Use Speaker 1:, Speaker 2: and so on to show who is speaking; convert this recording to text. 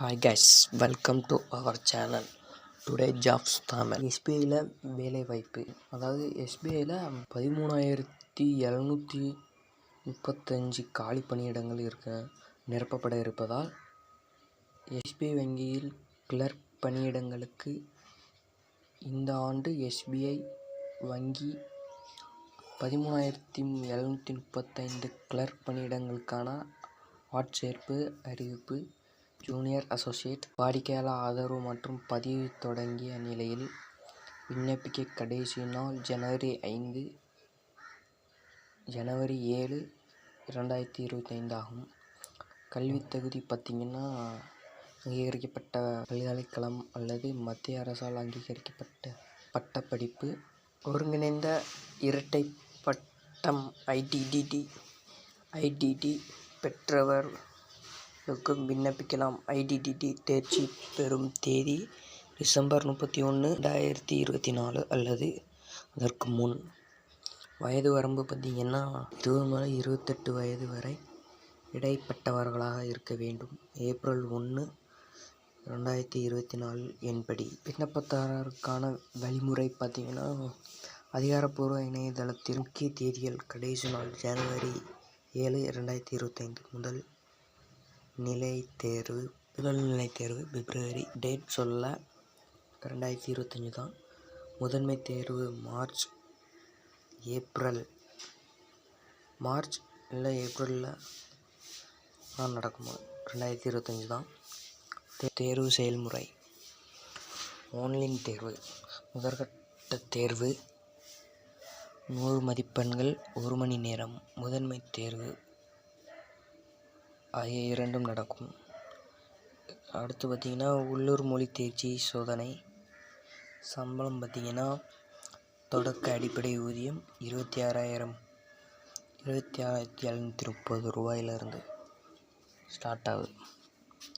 Speaker 1: Hi guys, welcome to our channel. Today jobs Tamil. SBIயில் வேலைவாய்ப்பு, அதாவது SBIயில் 13,735 காலி பணியிடங்கள் நிரப்பப்பட இருப்பதால் SBI வங்கியில் கிளர்க் பணியிடங்களுக்கு இந்த ஆண்டு SBI வங்கி 13,735 கிளர்க் பணியிடங்களுக்கான ஆட்சேர்ப்பு அறிவிப்பு. ஜூனியர் அசோசியேட் வாடிக்கையாளர் ஆதரவு மற்றும் பதிவு தொடங்கிய நிலையில் விண்ணப்பிக்க கடைசி நாள் ஜனவரி 7, 2025 ஆகும். கல்வி தகுதி பார்த்திங்கன்னா அங்கீகரிக்கப்பட்ட பல்கலைக்கழகம் அல்லது மத்திய அரசால் அங்கீகரிக்கப்பட்ட பட்டப்படிப்பு. ஒருங்கிணைந்த இரட்டை பட்டம் IDD பெற்றவர்களுக்கும் விண்ணப்பிக்கலாம். IDD தேர்ச்சி பெறும் தேதி டிசம்பர் 31, 2024 அல்லது அதற்கு முன். வயது வரம்பு பார்த்திங்கன்னா 20 முதல் 28 வயது வரை இடைப்பட்டவர்களாக இருக்க வேண்டும். ஏப்ரல் 1, 2024 என்படி. விண்ணப்பதாரருக்கான வழிமுறை பார்த்திங்கன்னா அதிகாரப்பூர்வ இணையதளத்தில் முக்கிய தேதிகள். கடைசி நாள் ஜனவரி 7, 2025. முதல் நிலை தேர்வு பிப்ரவரி. டேட் சொல்ல 2025 தான். முதன்மை தேர்வு ஏப்ரலில் தான் நடக்குமா? 2025 தான். தேர்வு செயல்முறை ஆன்லைன் தேர்வு. முதற்கட்ட தேர்வு 100 மதிப்பெண்கள், 1 மணி நேரம். முதன்மை தேர்வு ஆகிய இரண்டும் நடக்கும். அடுத்து பார்த்திங்கன்னா உள்ளூர் மொழி தேர்ச்சி சோதனை. சம்பளம் பார்த்திங்கன்னா தொடக்க அடிப்படை ஊதியம் 26,730 ரூபாயிலிருந்து ஸ்டார்ட் ஆகுது.